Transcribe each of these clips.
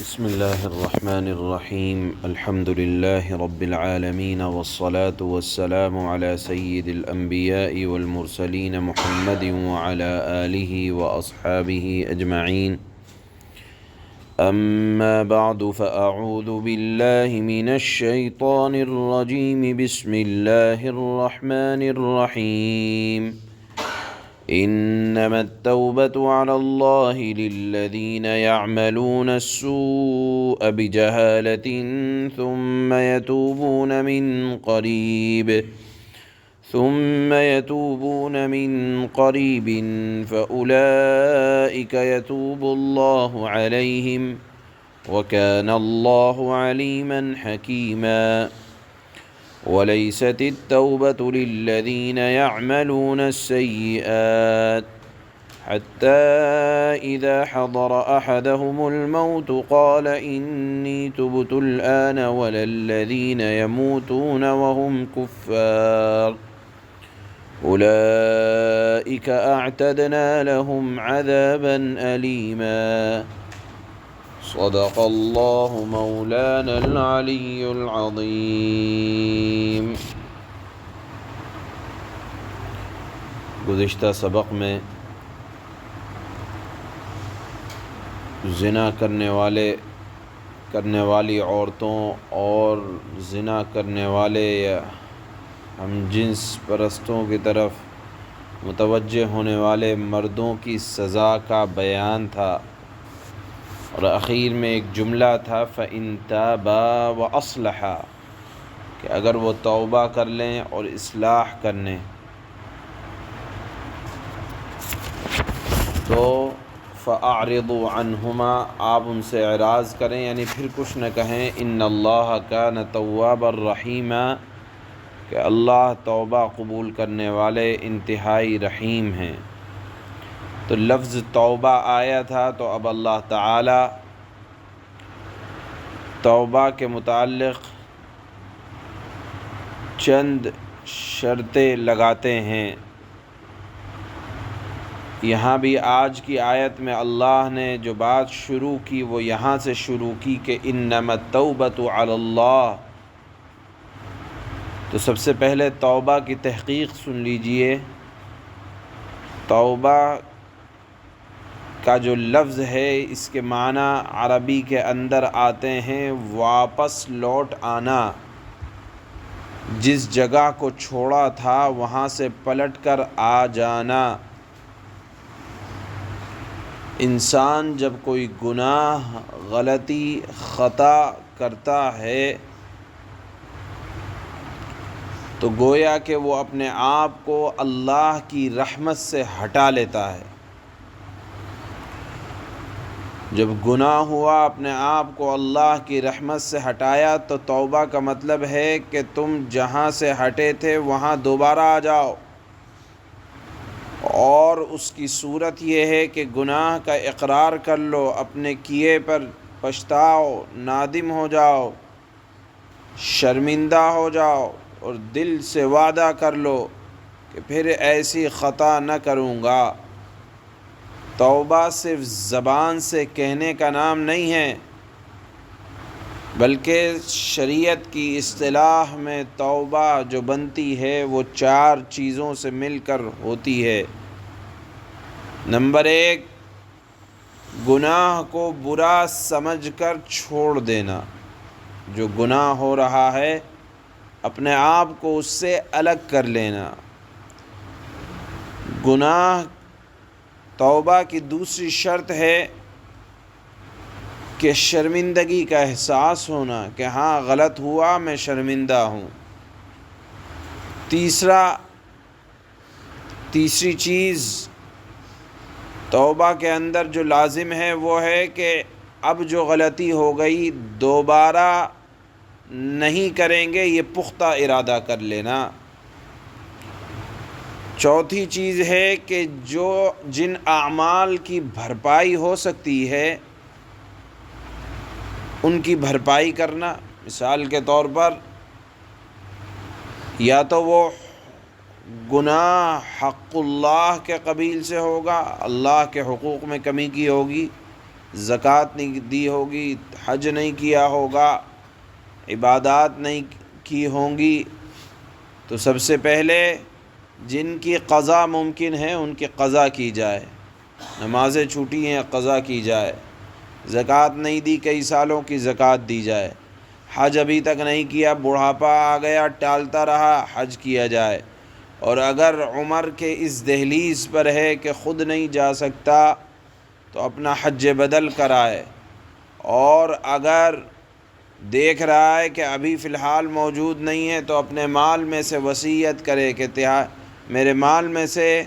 بسم الله الرحمن الرحيم الحمد لله رب العالمين والصلاة والسلام على سيد الأنبياء والمرسلين محمد وعلى آله وأصحابه أجمعين أما بعد فأعوذ بالله من الشيطان الرجيم بسم الله الرحمن الرحيم إنما التوبة على الله للذين يعملون السوء بجهالة ثم يتوبون من قريب فأولئك يتوب الله عليهم وكان الله عليما حكيما وليست التوبة للذين يعملون السيئات حتى إذا حضر أحدهم الموت قال إني تبت الآن ولا الذين يموتون وهم كفار أولئك أعتدنا لهم عذابا أليما صدق اللہ مولانا العلی العظیم۔ گزشتہ سبق میں زنا کرنے والی عورتوں اور زنا کرنے والے یا ہم جنس پرستوں کی طرف متوجہ ہونے والے مردوں کی سزا کا بیان تھا، اور اخیر میں ایک جملہ تھا فَإِن تَابَا وَأَصْلَحَا، کہ اگر وہ توبہ کر لیں اور اصلاح کر لیں تو فَأَعْرِضُوا عَنْهُمَا، آپ ان سے اعراض کریں، یعنی پھر کچھ نہ کہیں۔ إِنَّ اللَّهَ كَانَ تَوَّابًا رَحِيمًا، کہ اللہ توبہ قبول کرنے والے انتہائی رحیم ہیں۔ تو لفظ توبہ آیا تھا، تو اب اللہ تعالی توبہ کے متعلق چند شرطیں لگاتے ہیں۔ یہاں بھی آج کی آیت میں اللہ نے جو بات شروع کی وہ یہاں سے شروع کی کہ انما التوبۃ علی اللہ۔ تو سب سے پہلے توبہ کی تحقیق سن لیجئے۔ توبہ کا جو لفظ ہے اس کے معنی عربی کے اندر آتے ہیں واپس لوٹ آنا، جس جگہ کو چھوڑا تھا وہاں سے پلٹ کر آ جانا۔ انسان جب کوئی گناہ، غلطی، خطا کرتا ہے تو گویا کہ وہ اپنے آپ کو اللہ کی رحمت سے ہٹا لیتا ہے۔ جب گناہ ہوا، اپنے آپ کو اللہ کی رحمت سے ہٹایا، تو توبہ کا مطلب ہے کہ تم جہاں سے ہٹے تھے وہاں دوبارہ آ جاؤ، اور اس کی صورت یہ ہے کہ گناہ کا اقرار کر لو، اپنے کیے پر پچھتاؤ، نادم ہو جاؤ، شرمندہ ہو جاؤ، اور دل سے وعدہ کر لو کہ پھر ایسی خطا نہ کروں گا۔ توبہ صرف زبان سے کہنے کا نام نہیں ہے، بلکہ شریعت کی اصطلاح میں توبہ جو بنتی ہے وہ 4 چیزوں سے مل کر ہوتی ہے۔ نمبر 1، گناہ کو برا سمجھ کر چھوڑ دینا۔ جو گناہ ہو رہا ہے اپنے آپ کو اس سے الگ کر لینا۔ گناہ توبہ کی دوسری شرط ہے کہ شرمندگی کا احساس ہونا کہ ہاں غلط ہوا، میں شرمندہ ہوں۔ تیسری چیز توبہ کے اندر جو لازم ہے وہ ہے کہ اب جو غلطی ہو گئی دوبارہ نہیں کریں گے، یہ پختہ ارادہ کر لینا۔ چوتھی چیز ہے کہ جن اعمال کی بھرپائی ہو سکتی ہے ان کی بھرپائی کرنا۔ مثال کے طور پر یا تو وہ گناہ حق اللہ کے قبیل سے ہوگا، اللہ کے حقوق میں کمی کی ہوگی، زکوٰۃ نہیں دی ہوگی، حج نہیں کیا ہوگا، عبادات نہیں کی ہوں گی، تو سب سے پہلے جن کی قضا ممکن ہے ان کی قضا کی جائے، نمازیں چھوٹی ہیں قضا کی جائے، زکوٰۃ نہیں دی کئی سالوں کی زکوٰۃ دی جائے، حج ابھی تک نہیں کیا، بڑھاپا آ گیا ٹالتا رہا، حج کیا جائے، اور اگر عمر کے اس دہلیز پر ہے کہ خود نہیں جا سکتا تو اپنا حج بدل کرائے، اور اگر دیکھ رہا ہے کہ ابھی فی الحال موجود نہیں ہے تو اپنے مال میں سے وصیت کرے کہ میرے مال میں سے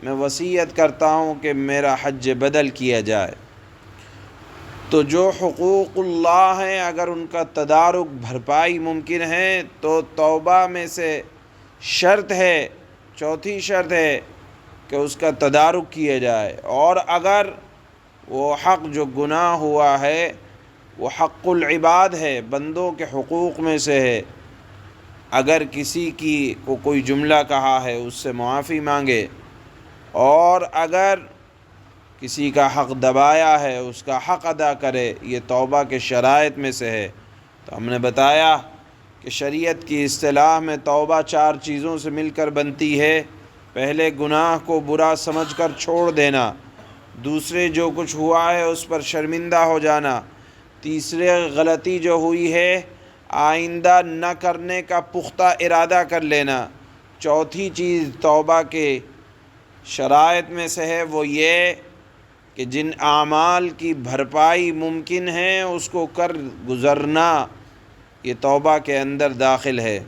میں وصیت کرتا ہوں کہ میرا حج بدل کیا جائے۔ تو جو حقوق اللہ ہیں اگر ان کا تدارک بھرپائی ممکن ہے تو توبہ میں سے شرط ہے، چوتھی شرط ہے کہ اس کا تدارک کیا جائے، اور اگر وہ حق جو گناہ ہوا ہے وہ حق العباد ہے، بندوں کے حقوق میں سے ہے، اگر کسی کی کوئی جملہ کہا ہے اس سے معافی مانگے، اور اگر کسی کا حق دبایا ہے اس کا حق ادا کرے، یہ توبہ کے شرائط میں سے ہے۔ تو ہم نے بتایا کہ شریعت کی اصطلاح میں توبہ 4 چیزوں سے مل کر بنتی ہے۔ پہلے گناہ کو برا سمجھ کر چھوڑ دینا، دوسرے جو کچھ ہوا ہے اس پر شرمندہ ہو جانا، تیسرے غلطی جو ہوئی ہے آئندہ نہ کرنے کا پختہ ارادہ کر لینا، چوتھی چیز توبہ کے شرائط میں سے ہے وہ یہ کہ جن اعمال کی بھرپائی ممکن ہے اس کو کر گزرنا، یہ توبہ کے اندر داخل ہے۔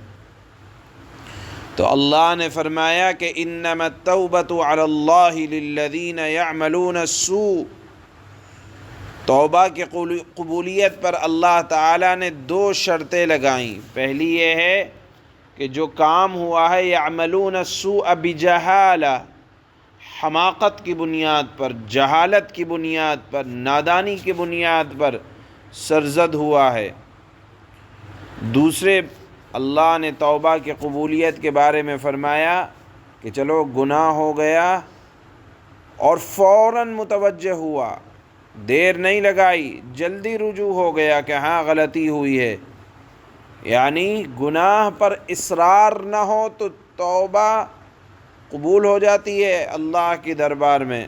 تو اللہ نے فرمایا کہ انما التوبۃ علی اللہ للذین یعملون السوء، توبہ کی قبولیت پر اللہ تعالیٰ نے 2 شرطیں لگائیں۔ پہلی یہ ہے کہ جو کام ہوا ہے یعملون السوء بجہالہ، حماقت کی بنیاد پر، جہالت کی بنیاد پر، نادانی کی بنیاد پر سرزد ہوا ہے۔ دوسرے اللہ نے توبہ کی قبولیت کے بارے میں فرمایا کہ چلو گناہ ہو گیا اور فوراً متوجہ ہوا، دیر نہیں لگائی، جلدی رجوع ہو گیا کہ ہاں غلطی ہوئی ہے، یعنی گناہ پر اصرار نہ ہو تو توبہ قبول ہو جاتی ہے اللہ کی دربار میں۔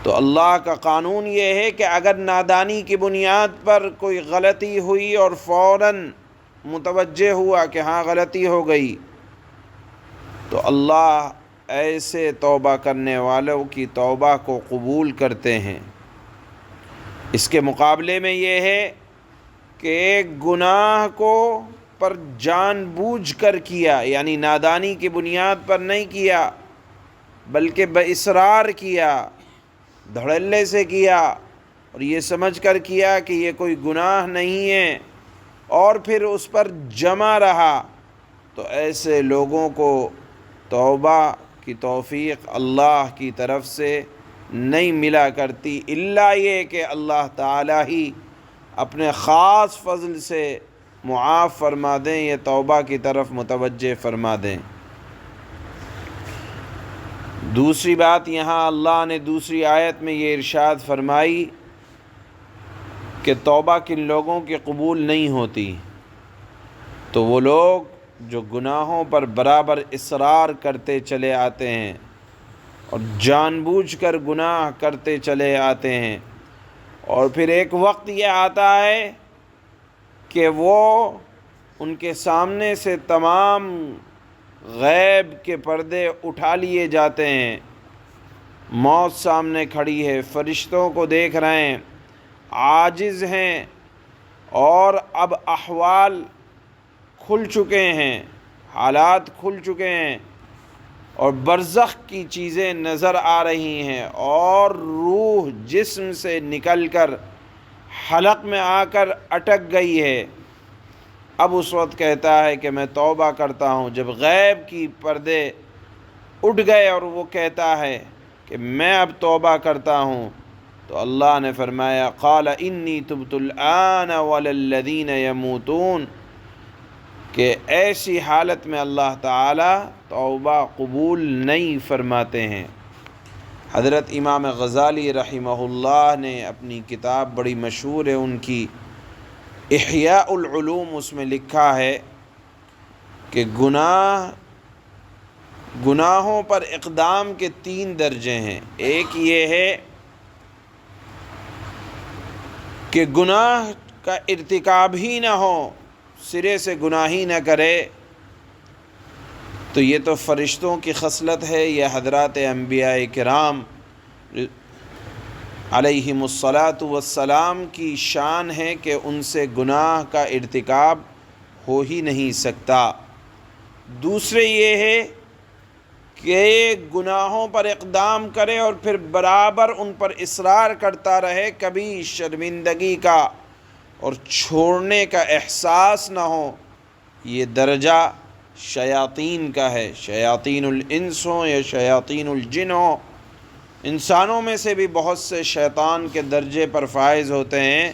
تو اللہ کا قانون یہ ہے کہ اگر نادانی کی بنیاد پر کوئی غلطی ہوئی اور فوراً متوجہ ہوا کہ ہاں غلطی ہو گئی تو اللہ ایسے توبہ کرنے والوں کی توبہ کو قبول کرتے ہیں۔ اس کے مقابلے میں یہ ہے کہ ایک گناہ کو پر جان بوجھ کر کیا، یعنی نادانی کی بنیاد پر نہیں کیا بلکہ باصرار کیا، دھڑلے سے کیا اور یہ سمجھ کر کیا کہ یہ کوئی گناہ نہیں ہے، اور پھر اس پر جمع رہا، تو ایسے لوگوں کو توبہ کی توفیق اللہ کی طرف سے نہیں ملا کرتی، الا یہ کہ اللہ تعالیٰ ہی اپنے خاص فضل سے معاف فرما دیں، یہ توبہ کی طرف متوجہ فرما دیں۔ دوسری بات یہاں اللہ نے دوسری آیت میں یہ ارشاد فرمائی کہ توبہ کن لوگوں کی قبول نہیں ہوتی، تو وہ لوگ جو گناہوں پر برابر اصرار کرتے چلے آتے ہیں اور جان بوجھ کر گناہ کرتے چلے آتے ہیں، اور پھر ایک وقت یہ آتا ہے کہ وہ ان کے سامنے سے تمام غیب کے پردے اٹھا لیے جاتے ہیں، موت سامنے کھڑی ہے، فرشتوں کو دیکھ رہے ہیں، عاجز ہیں، اور اب احوال کھل چکے ہیں، حالات کھل چکے ہیں، اور برزخ کی چیزیں نظر آ رہی ہیں، اور روح جسم سے نکل کر حلق میں آ کر اٹک گئی ہے۔ اب اس وقت کہتا ہے کہ میں توبہ کرتا ہوں۔ جب غیب کی پردے اٹھ گئے اور وہ کہتا ہے کہ میں اب توبہ کرتا ہوں، تو اللہ نے فرمایا قال انی تبت الآن ولا الذین یموتون، کہ ایسی حالت میں اللہ تعالیٰ توبہ قبول نہیں فرماتے ہیں۔ حضرت امام غزالی رحمہ اللہ نے اپنی کتاب بڑی مشہور ہے ان کی احیاء العلوم، اس میں لکھا ہے کہ گناہوں پر اقدام کے 3 درجے ہیں۔ ایک یہ ہے کہ گناہ کا ارتکاب ہی نہ ہو، سرے سے گناہ ہی نہ کرے، تو یہ تو فرشتوں کی خصلت ہے، یہ حضرات انبیاء کرام علیہم الصلاۃ والسلام کی شان ہے کہ ان سے گناہ کا ارتکاب ہو ہی نہیں سکتا۔ دوسرے یہ ہے کہ گناہوں پر اقدام کرے اور پھر برابر ان پر اصرار کرتا رہے، کبھی شرمندگی کا اور چھوڑنے کا احساس نہ ہو، یہ درجہ شیاطین کا ہے، شیاطین الانس ہوں یا شیاطین الجن ہوں۔ انسانوں میں سے بھی بہت سے شیطان کے درجے پر فائز ہوتے ہیں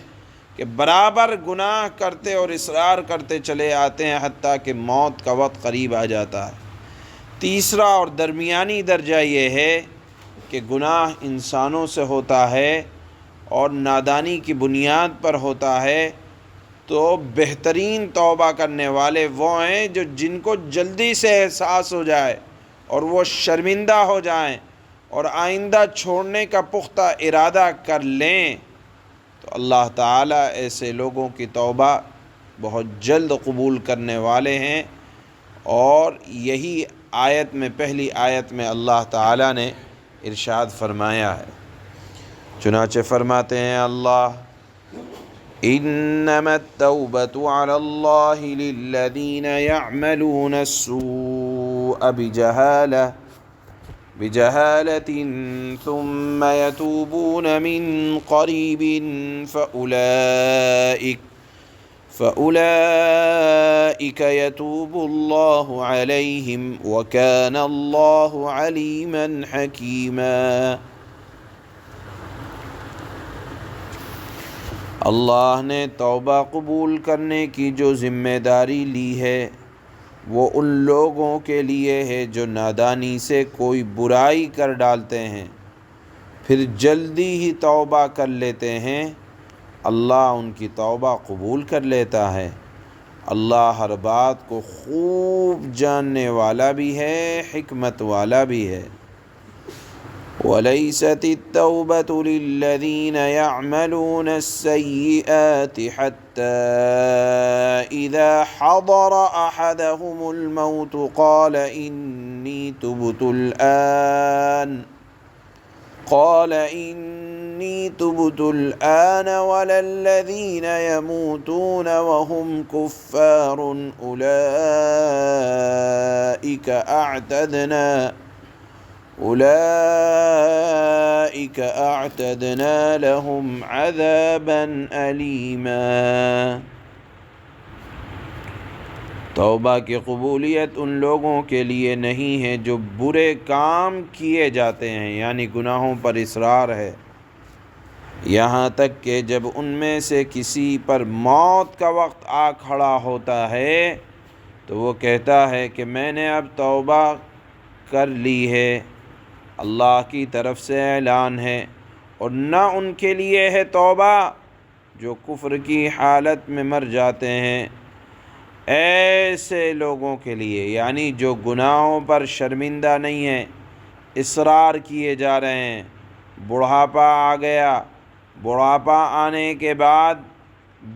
کہ برابر گناہ کرتے اور اصرار کرتے چلے آتے ہیں حتیٰ کہ موت کا وقت قریب آ جاتا ہے۔ تیسرا اور درمیانی درجہ یہ ہے کہ گناہ انسانوں سے ہوتا ہے اور نادانی کی بنیاد پر ہوتا ہے، تو بہترین توبہ کرنے والے وہ ہیں جن کو جلدی سے احساس ہو جائے اور وہ شرمندہ ہو جائیں اور آئندہ چھوڑنے کا پختہ ارادہ کر لیں، تو اللہ تعالیٰ ایسے لوگوں کی توبہ بہت جلد قبول کرنے والے ہیں۔ اور یہی آیت میں، پہلی آیت میں اللہ تعالیٰ نے ارشاد فرمایا ہے، چنانچہ فرماتے ہیں اللہ: انما التوبة على الله للذين يعملون السوء بجهالة ثم يتوبون من قريب فأولئك يتوب الله عليهم وكان الله عليما حكيما۔ اللہ نے توبہ قبول کرنے کی جو ذمہ داری لی ہے وہ ان لوگوں کے لیے ہے جو نادانی سے کوئی برائی کر ڈالتے ہیں، پھر جلدی ہی توبہ کر لیتے ہیں، اللہ ان کی توبہ قبول کر لیتا ہے۔ اللہ ہر بات کو خوب جاننے والا بھی ہے، حکمت والا بھی ہے۔ وَلَيْسَتِ التَّوْبَةُ لِلَّذِينَ يَعْمَلُونَ السَّيِّئَاتِ حَتَّى إِذَا حَضَرَ أَحَدَهُمُ الْمَوْتُ قَالَ إِنِّي تُبْتُ الْآنَ وَلَا الَّذِينَ يَمُوتُونَ وَهُمْ كُفَّارٌ أولئك أعتدنا لهم عذابا أليما۔ توبہ کی قبولیت ان لوگوں کے لیے نہیں ہے جو برے کام کیے جاتے ہیں، یعنی گناہوں پر اصرار ہے، یہاں تک کہ جب ان میں سے کسی پر موت کا وقت آ کھڑا ہوتا ہے تو وہ کہتا ہے کہ میں نے اب توبہ کر لی ہے، اللہ کی طرف سے اعلان ہے، اور نہ ان کے لیے ہے توبہ جو کفر کی حالت میں مر جاتے ہیں۔ ایسے لوگوں کے لیے، یعنی جو گناہوں پر شرمندہ نہیں ہیں، اصرار کیے جا رہے ہیں، بڑھاپا آ گیا، بڑھاپا آنے کے بعد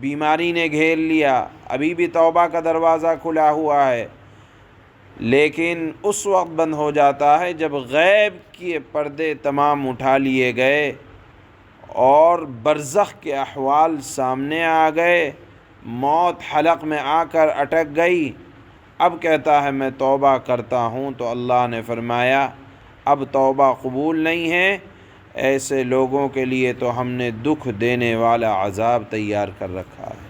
بیماری نے گھیر لیا، ابھی بھی توبہ کا دروازہ کھلا ہوا ہے، لیکن اس وقت بند ہو جاتا ہے جب غیب کے پردے تمام اٹھا لیے گئے اور برزخ کے احوال سامنے آ گئے، موت حلق میں آ کر اٹک گئی، اب کہتا ہے میں توبہ کرتا ہوں، تو اللہ نے فرمایا اب توبہ قبول نہیں ہے، ایسے لوگوں کے لیے تو ہم نے دکھ دینے والا عذاب تیار کر رکھا ہے۔